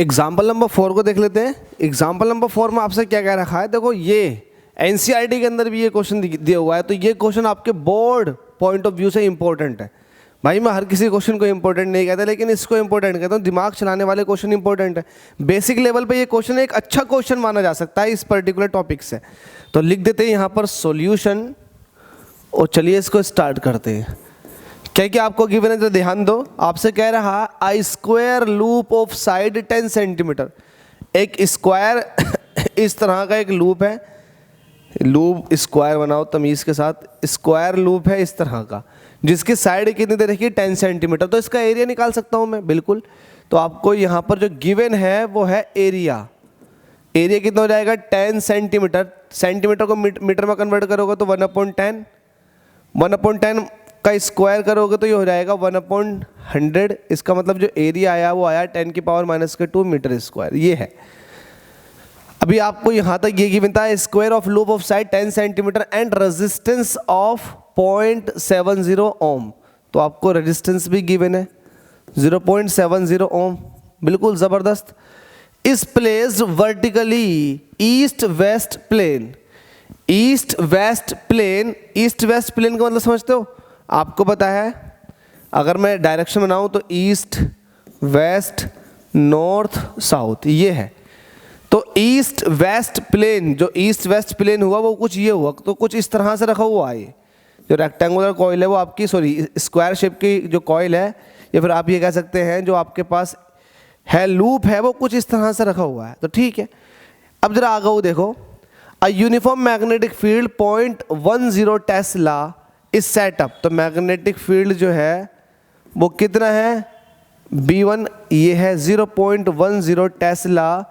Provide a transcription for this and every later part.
Example number 4 को देख लेते हैं। एग्जाम्पल नंबर 4 में आपसे क्या कह रखा है, देखो ये एनसीईआरटी के अंदर भी ये क्वेश्चन दिया हुआ है, तो ये क्वेश्चन आपके बोर्ड पॉइंट ऑफ व्यू से इंपॉर्टेंट है। भाई मैं हर किसी क्वेश्चन को इंपॉर्टेंट नहीं कहता, लेकिन इसको इंपॉर्टेंट कहता हूँ, दिमाग चलाने वाले क्वेश्चन इंपॉर्टेंट है। बेसिक लेवल पे ये क्वेश्चन एक अच्छा क्वेश्चन माना जा सकता है इस पर्टिकुलर टॉपिक से। तो लिख देते हैं यहाँ पर सॉल्यूशन और चलिए इसको स्टार्ट करते हैं। क्या क्या आपको गिवन है तो ध्यान दो। आपसे कह रहा है I square loop of side 10 centimetre. एक स्क्वायर इस तरह का एक लूप है, लूप स्क्वायर बनाओ तमीज़ के साथ, स्क्वायर लूप है इस तरह का, जिसकी साइड कितनी दे रखी है 10 सेंटीमीटर। तो इसका एरिया निकाल सकता हूँ मैं, बिल्कुल। तो आपको यहाँ पर जो गिवन है वो है एरिया। एरिया कितना हो जाएगा 10 सेंटीमीटर। सेंटीमीटर को मीटर में कन्वर्ट करोगे तो 1/10, 1/10 का स्क्वायर करोगे तो ये हो जाएगा 1/100। इसका मतलब जो एरिया आया वो आया 10⁻⁻² मीटर स्क्वायर। ये है। अभी आपको यहाँ तक ये गिवन था square of loop of side 10 centimetre and resistance of 0.70 ओम। तो आपको रेजिस्टेंस भी गिवन है 0.70 ओम, बिल्कुल ज़बरदस्त। Is placed vertically east west plane. East west plane, east west plane का मतलब समझते हो? आपको पता है अगर मैं डायरेक्शन बनाऊं तो ईस्ट वेस्ट नॉर्थ साउथ ये है। तो ईस्ट वेस्ट प्लेन, जो ईस्ट वेस्ट प्लेन हुआ वो कुछ ये हुआ, तो कुछ इस तरह से रखा हुआ है। जो रेक्टेंगुलर कॉइल है वो आपकी, सॉरी स्क्वायर शेप की जो कॉइल है, या फिर आप ये कह सकते हैं जो आपके पास है लूप है वो कुछ इस तरह से रखा हुआ है। तो ठीक है, अब जरा आगे वो देखो। A uniform magnetic field 0.10 tesla is setup. तो मैग्नेटिक फील्ड जो है वो कितना है B1, ये है 0.10 tesla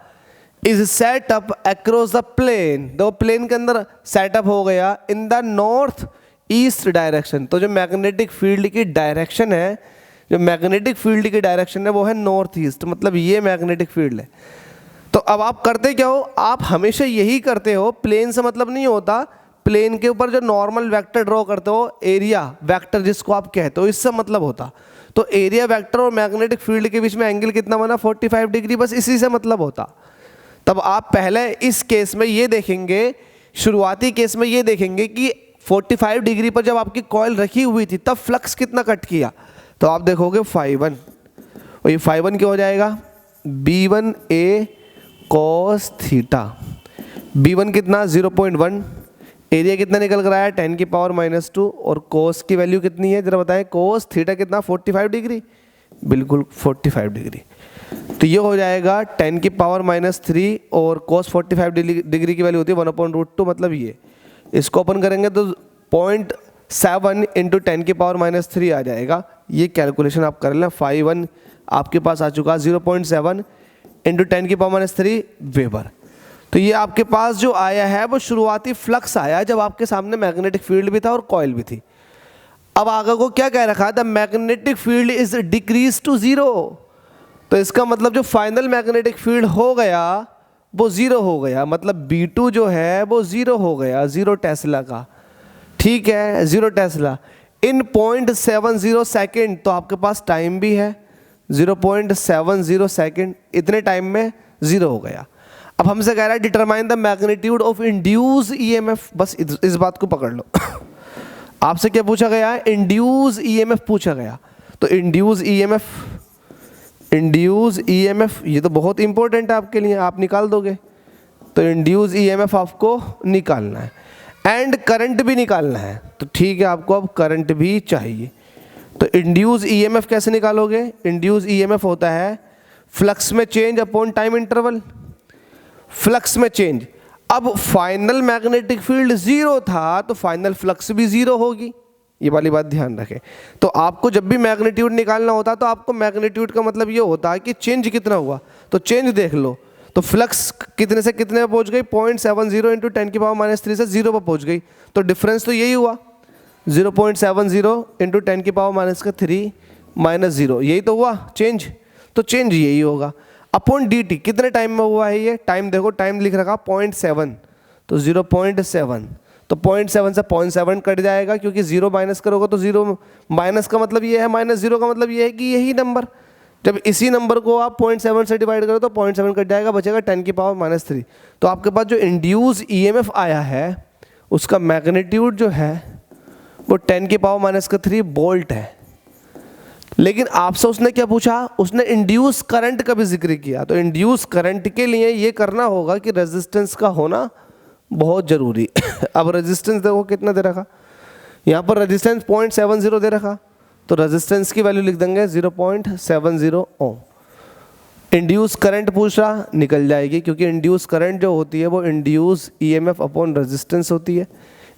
is setup across the plane. दो प्लेन के अंदर सेटअप हो गया in the north east direction. तो जो मैग्नेटिक फील्ड की डायरेक्शन है, जो मैग्नेटिक फील्ड की डायरेक्शन है वो है नॉर्थ ईस्ट, मतलब ये मैग्नेटिक फील्ड है। तो अब आप करते क्या हो, आप हमेशा यही करते हो, प्लेन से मतलब नहीं होता, प्लेन के ऊपर जो नॉर्मल वेक्टर ड्रॉ करते हो, एरिया वेक्टर जिसको आप कहते हो, इससे मतलब होता। तो एरिया वेक्टर और मैग्नेटिक फील्ड के बीच में एंगल कितना बना 45 डिग्री, बस इसी से मतलब होता। तब आप पहले इस केस में ये देखेंगे, शुरुआती केस में ये देखेंगे कि 45 डिग्री पर जब आपकी कॉइल रखी हुई थी तब फ्लक्स कितना कट किया। तो आप देखोगे φ1, और ये φ1 क्या हो जाएगा B1A cos थीटा। B1 कितना 0.1, एरिया कितना निकल कर आया 10⁻⁻², और कोस की वैल्यू कितनी है जरा बताएं। कोस थीटा कितना 45 डिग्री, बिल्कुल 45 डिग्री। तो ये हो जाएगा 10⁻⁻3 और कोस 45 डिग्री की वैल्यू होती है 1/√2, मतलब ये इसको ओपन करेंगे तो 0.7 × 10⁻³ आ जाएगा। ये कैलकुलेशन आप कर लें। φ1 आपके पास आ चुका 0.7 × 10⁻³ वेबर। तो ये आपके पास जो आया है वो शुरुआती फ्लक्स आया जब आपके सामने मैग्नेटिक फील्ड भी था और कॉइल भी थी। अब आगे को क्या कह रखा है, the magnetic field is decrease to 0। तो इसका मतलब जो फाइनल मैग्नेटिक फील्ड हो गया वो 0 हो गया, मतलब B2 जो है वो 0 हो गया, 0 टेस्ला का। ठीक है, 0 टेस्ला इन 0.70 सेकेंड। तो आपके पास टाइम भी है 0.70 सेकेंड, इतने टाइम में 0 हो गया। अब हमसे कह रहा है determine the magnitude of induce EMF। बस इस बात को पकड़ लो। आपसे क्या पूछा गया है, इंड्यूस EMF पूछा गया। तो इंड्यूस EMF ये तो बहुत इंपॉर्टेंट है आपके लिए, आप निकाल दोगे। तो इंड्यूस EMF आपको निकालना है एंड करंट भी निकालना है। तो ठीक है, आपको अब करंट भी चाहिए। तो इंड्यूस EMF कैसे निकालोगे, इंड्यूस EMF होता है फ्लक्स में change upon time interval. Flux में चेंज, अब फाइनल मैग्नेटिक फील्ड 0 था तो फाइनल फ्लक्स भी 0 होगी, ये वाली बात ध्यान रखें। तो आपको जब भी मैग्नीट्यूड निकालना होता तो आपको मैग्नीट्यूड का मतलब ये होता है कि चेंज कितना हुआ। तो चेंज देख लो, तो फ्लक्स कितने से कितने पे पहुंच गई 0.70 × 10⁻³ से 0 पर पहुंच गई। तो डिफरेंस तो यही हुआ 0.70 × 10⁻³ - 0, यही तो हुआ चेंज। तो चेंज यही होगा अपॉन dt। कितने टाइम में हुआ है ये, टाइम देखो, टाइम लिख रखा 0.7, तो 0.7। तो 0.7 से 0.7 कट जाएगा, क्योंकि 0 माइनस करोगे तो 0 माइनस का मतलब ये है, -0 का मतलब ये है कि यही नंबर जब इसी नंबर को आप 0.7 से डिवाइड करो तो 0.7 कट जाएगा, बचेगा 10⁻³ तो आपके पास जो इंड्यूस ईएमएफ आया है उसका मैग्नीट्यूड जो है वो 10⁻³ वोल्ट है। लेकिन आपसे उसने क्या पूछा, उसने इंड्यूस करंट का भी जिक्र किया। तो इंड्यूस करंट के लिए ये करना होगा कि रेजिस्टेंस का होना बहुत ज़रूरी। अब रेजिस्टेंस देखो कितना दे रखा, यहाँ पर रेजिस्टेंस 0.70 दे रखा, तो रेजिस्टेंस की वैल्यू लिख देंगे 0.70 ओम। इंड्यूस करंट पूछ रहा, निकल जाएगी, क्योंकि इंड्यूस करंट जो होती है वो इंड्यूस ईएमएफ अपॉन रेजिस्टेंस होती है।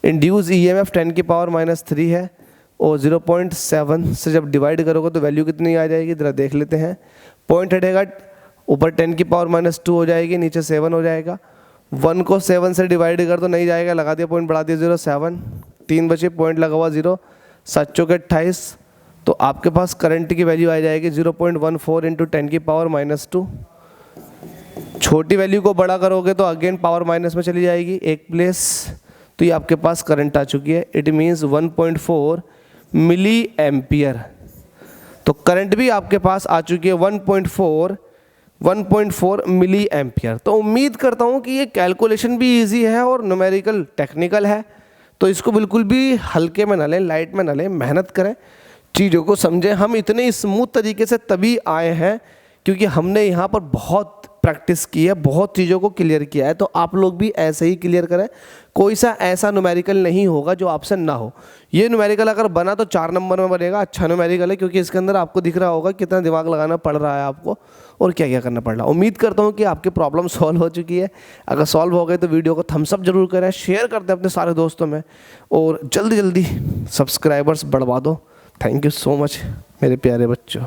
इंड्यूस ईएमएफ 10⁻³ है और 0.7 से जब डिवाइड करोगे तो वैल्यू कितनी आ जाएगी, ज़रा देख लेते हैं। पॉइंट हटेगा, ऊपर 10⁻² हो जाएगी, नीचे 7 हो जाएगा। 1 को 7 से डिवाइड कर तो नहीं जाएगा, लगा दिया पॉइंट, बढ़ा दिया 0, 7, 3 बचे, पॉइंट लगा हुआ 0, 7 चौके 28, तो आपके पास करंट की वैल्यू आ जाएगी 0.14 × 10⁻²। छोटी वैल्यू को बड़ा करोगे तो अगेन पावर माइनस में चली जाएगी एक प्लेस, तो ये आपके पास करंट आ चुकी है। It means 1.4 milli ampere. तो करंट भी आपके पास आ चुकी है 1.4 मिली एम्पियर। तो उम्मीद करता हूँ कि ये कैलकुलेशन भी इजी है और न्यूमेरिकल टेक्निकल है, तो इसको बिल्कुल भी हल्के में ना लें, लाइट में ना लें, मेहनत करें, चीज़ों को समझें। हम इतने स्मूथ तरीके से तभी आए हैं क्योंकि हमने यहाँ पर बहुत प्रैक्टिस की है, बहुत चीज़ों को क्लियर किया है। तो आप लोग भी ऐसे ही क्लियर करें, कोई सा ऐसा न्यूमेरिकल नहीं होगा जो आपसे ना हो। ये न्यूमेरिकल अगर बना तो 4 नंबर में बनेगा, अच्छा न्यूमेरिकल है, क्योंकि इसके अंदर आपको दिख रहा होगा कितना दिमाग लगाना पड़ रहा है आपको और क्या क्या करना पड़ रहा है। उम्मीद करता हूँ कि आपकी प्रॉब्लम सॉल्व हो चुकी है। अगर सॉल्व हो गए तो वीडियो को थम्स अप जरूर करें, शेयर कर दें अपने सारे दोस्तों में और जल्दी जल्दी सब्सक्राइबर्स बढ़वा दो। थैंक यू सो मच मेरे प्यारे बच्चों।